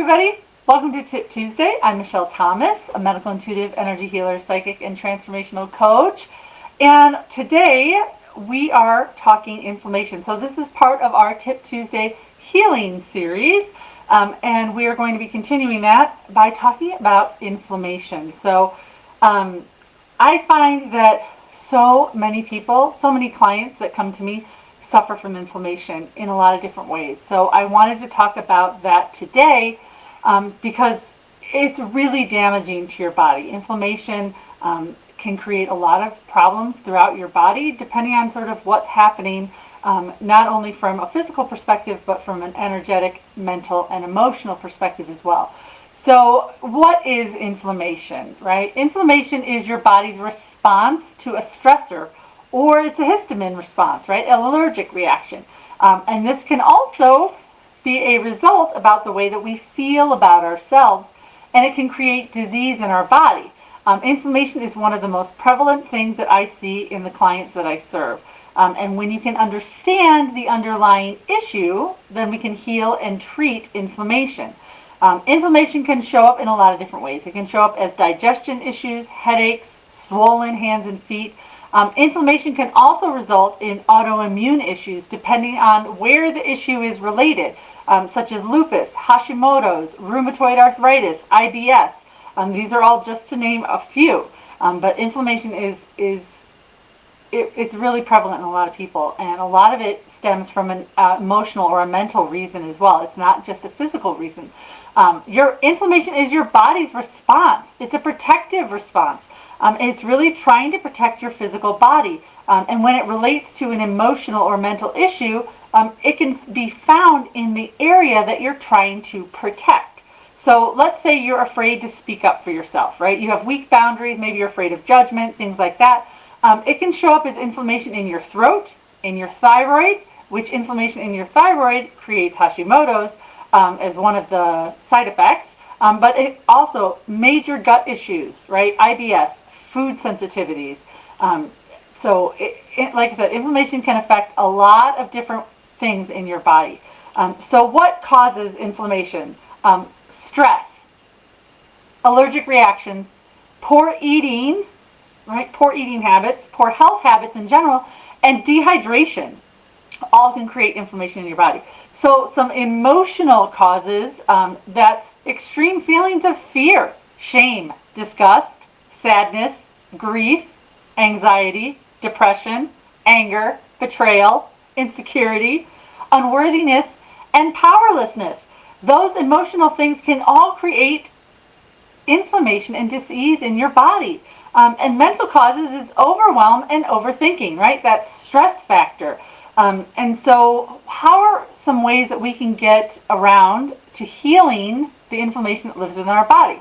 everybody. Welcome to Tip Tuesday. I'm Michelle Thomas, a medical intuitive energy healer, psychic, and transformational coach. And today we are talking inflammation. So this is part of our Tip Tuesday healing series. And we are going to be continuing that by talking about inflammation. So I find that so many people, so many clients that come to me suffer from inflammation in a lot of different ways. So I wanted to talk about that today because it's really damaging to your body. Inflammation can create a lot of problems throughout your body depending on sort of what's happening, not only from a physical perspective, but from an energetic, mental, and emotional perspective as well. So what is inflammation, right? Inflammation is your body's response to a stressor, or it's a histamine response, right? An allergic reaction. And this can also be a result about the way that we feel about ourselves, and it can create disease in our body. Inflammation is one of the most prevalent things that I see in the clients that I serve. And when you can understand the underlying issue, then we can heal and treat inflammation. Inflammation can show up in a lot of different ways. It can show up as digestion issues, headaches, swollen hands and feet. Inflammation can also result in autoimmune issues depending on where the issue is related, such as lupus, Hashimoto's, rheumatoid arthritis, IBS. These are all just to name a few. But inflammation it's really prevalent in a lot of people, and a lot of it stems from an emotional or a mental reason as well. It's not just a physical reason. Your inflammation is your body's response. It's a protective response. It's really trying to protect your physical body. And when it relates to an emotional or mental issue, it can be found in the area that you're trying to protect. So let's say you're afraid to speak up for yourself, right? You have weak boundaries, maybe you're afraid of judgment, things like that. It can show up as inflammation in your throat, in your thyroid, which inflammation in your thyroid creates Hashimoto's as one of the side effects. But it also major gut issues, right? IBS, food sensitivities. So like I said, inflammation can affect a lot of different things in your body. So what causes inflammation? Stress, allergic reactions, poor eating, right? Poor eating habits, poor health habits in general, and dehydration all can create inflammation in your body. So some emotional causes, that's extreme feelings of fear, shame, disgust, sadness, grief, anxiety, depression, anger, betrayal, insecurity, unworthiness, and powerlessness. Those emotional things can all create inflammation and disease in your body. And mental causes is overwhelm and overthinking, right? That stress factor. And so how are some ways that we can get around to healing the inflammation that lives within our body?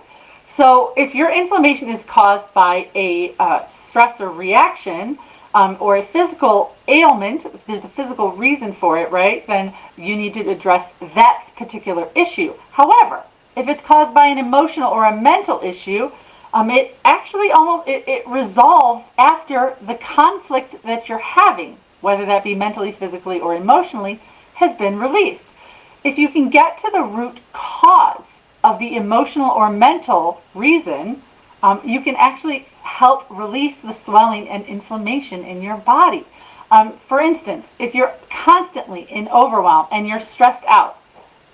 So if your inflammation is caused by a stressor reaction or a physical ailment, if there's a physical reason for it, right, then you need to address that particular issue. However, if it's caused by an emotional or a mental issue, it actually it resolves after the conflict that you're having, whether that be mentally, physically, or emotionally, has been released. If you can get to the root cause of the emotional or mental reason, you can actually help release the swelling and inflammation in your body. For instance, if you're constantly in overwhelm and you're stressed out,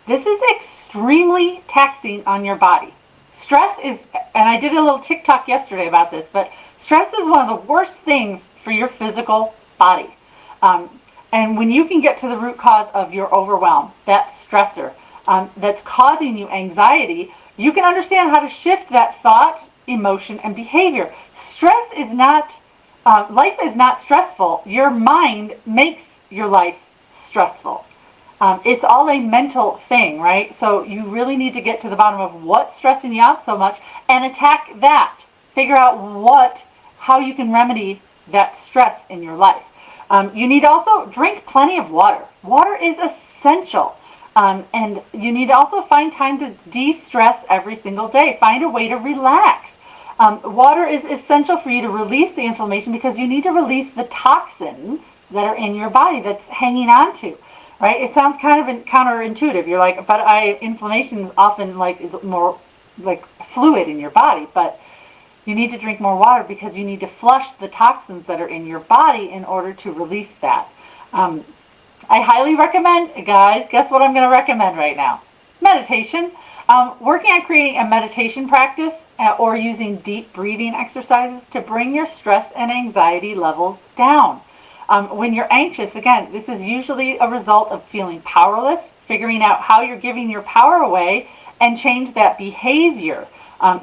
this is extremely taxing on your body. Stress is, and I did a little TikTok yesterday about this, but stress is one of the worst things for your physical body. And when you can get to the root cause of your overwhelm, that stressor that's causing you anxiety, you can understand how to shift that thought, emotion, and behavior. Stress is not, life is not stressful. Your mind makes your life stressful. It's all a mental thing, right? So you really need to get to the bottom of what's stressing you out so much and attack that. Figure out how you can remedy that stress in your life. You need to also drink plenty of water. Water is essential. And you need to also find time to de-stress every single day. Find a way to relax. Water is essential for you to release the inflammation because you need to release the toxins that are in your body that's hanging on to. right? It sounds kind of counterintuitive. You're like, but inflammation is often like is more like fluid in your body, but you need to drink more water because you need to flush the toxins that are in your body in order to release that. Um, I highly recommend, guys, guess what I'm going to recommend right now? Meditation. Working on creating a meditation practice or using deep breathing exercises to bring your stress and anxiety levels down. When you're anxious, again, this is usually a result of feeling powerless, figuring out how you're giving your power away, and change that behavior.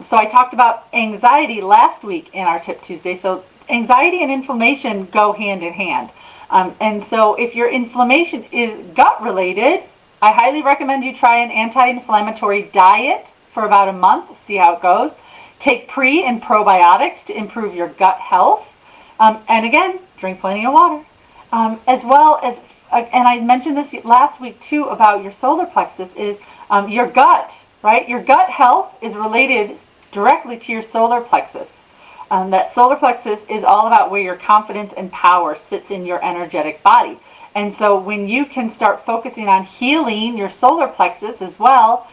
So I talked about anxiety last week in our Tip Tuesday. So anxiety and inflammation go hand in hand. And so if your inflammation is gut related, I highly recommend you try an anti-inflammatory diet for about a month, see how it goes. Take pre and probiotics to improve your gut health. And again, drink plenty of water. As well as, and I mentioned this last week too about your solar plexus, is your gut, right? Your gut health is related directly to your solar plexus. That solar plexus is all about where your confidence and power sits in your energetic body. And so when you can start focusing on healing your solar plexus as well,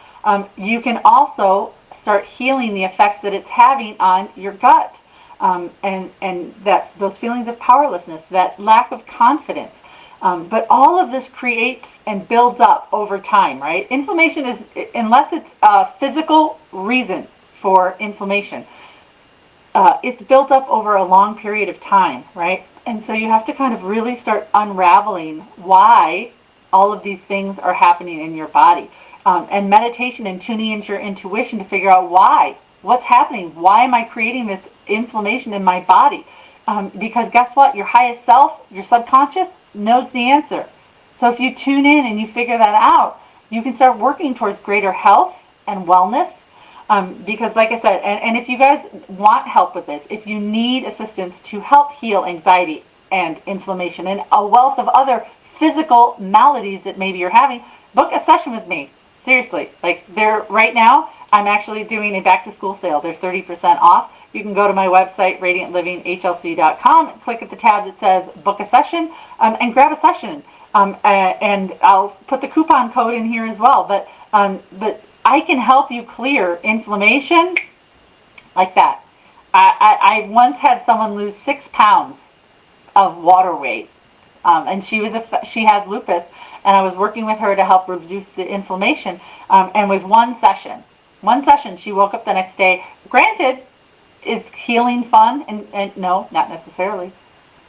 you can also start healing the effects that it's having on your gut. And that those feelings of powerlessness, that lack of confidence. But all of this creates and builds up over time, right? Inflammation is, unless it's a physical reason for inflammation, it's built up over a long period of time, right? And so you have to kind of really start unraveling why all of these things are happening in your body. And meditation and tuning into your intuition to figure out why. What's happening? Why am I creating this inflammation in my body? Because guess what? Your highest self, your subconscious, knows the answer. So if you tune in and you figure that out, you can start working towards greater health and wellness. Because like I said, and if you guys want help with this, if you need assistance to help heal anxiety and inflammation and a wealth of other physical maladies that maybe you're having, book a session with me. Seriously, like right now, I'm actually doing a back to school sale. There's 30% off. You can go to my website, radiantlivinghlc.com, click at the tab that says book a session, and grab a session. And I'll put the coupon code in here as well. But I can help you clear inflammation like that. I once had someone lose 6 pounds of water weight, and she has lupus, and I was working with her to help reduce the inflammation. And with one session, she woke up the next day. Granted, is healing fun? And no, not necessarily,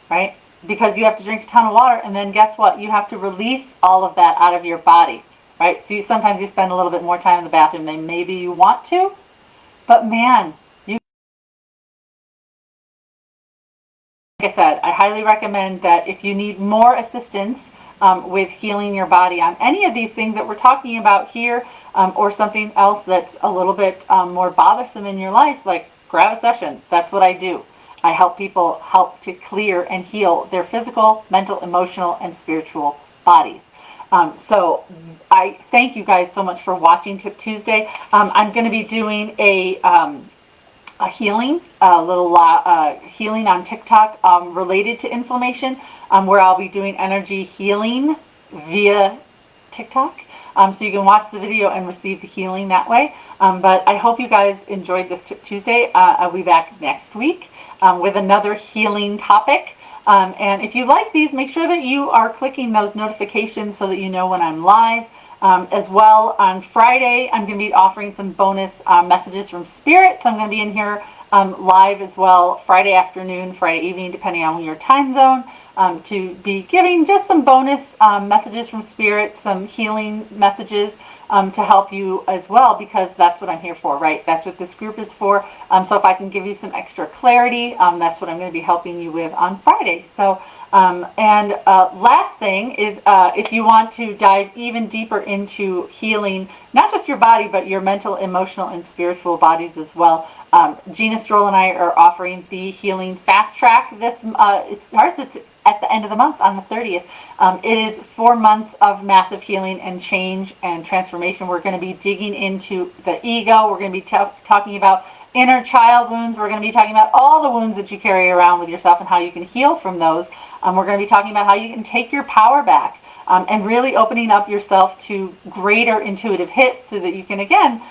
right? Because you have to drink a ton of water, and then guess what? You have to release all of that out of your body, right? So sometimes you spend a little bit more time in the bathroom than maybe you want to, but man, like I said, I highly recommend that if you need more assistance with healing your body on any of these things that we're talking about here, or something else that's a little bit more bothersome in your life, like grab a session. That's what I do. I help people help to clear and heal their physical, mental, emotional, and spiritual bodies. So I thank you guys so much for watching Tip Tuesday. I'm going to be doing a healing, healing on TikTok related to inflammation, where I'll be doing energy healing via TikTok. So you can watch the video and receive the healing that way. But I hope you guys enjoyed this Tip Tuesday. I'll be back next week with another healing topic. And if you like these, make sure that you are clicking those notifications so that you know when I'm live. As well, on Friday, I'm going to be offering some bonus messages from Spirit. So I'm going to be in here live as well Friday afternoon, Friday evening, depending on your time zone, to be giving just some bonus messages from Spirit, some healing messages to help you as well, because that's what I'm here for, right? That's what this group is for. So if I can give you some extra clarity, that's what I'm going to be helping you with on Friday. So, last thing is, if you want to dive even deeper into healing, not just your body, but your mental, emotional, and spiritual bodies as well, Gina Stroll and I are offering the Healing Fast Track. It starts at the end of the month on the 30th. It is 4 months of massive healing and change and transformation. We're going to be digging into the ego. We're going to be talking about inner child wounds. We're going to be talking about all the wounds that you carry around with yourself and how you can heal from those. We're going to be talking about how you can take your power back. and really opening up yourself to greater intuitive hits so that you can, again,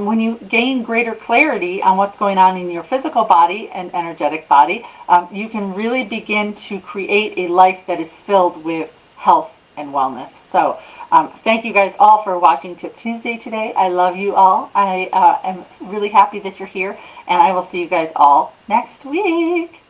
when you gain greater clarity on what's going on in your physical body and energetic body, you can really begin to create a life that is filled with health and wellness. So thank you guys all for watching Tip Tuesday today. I love you all. I am really happy that you're here, and I will see you guys all next week.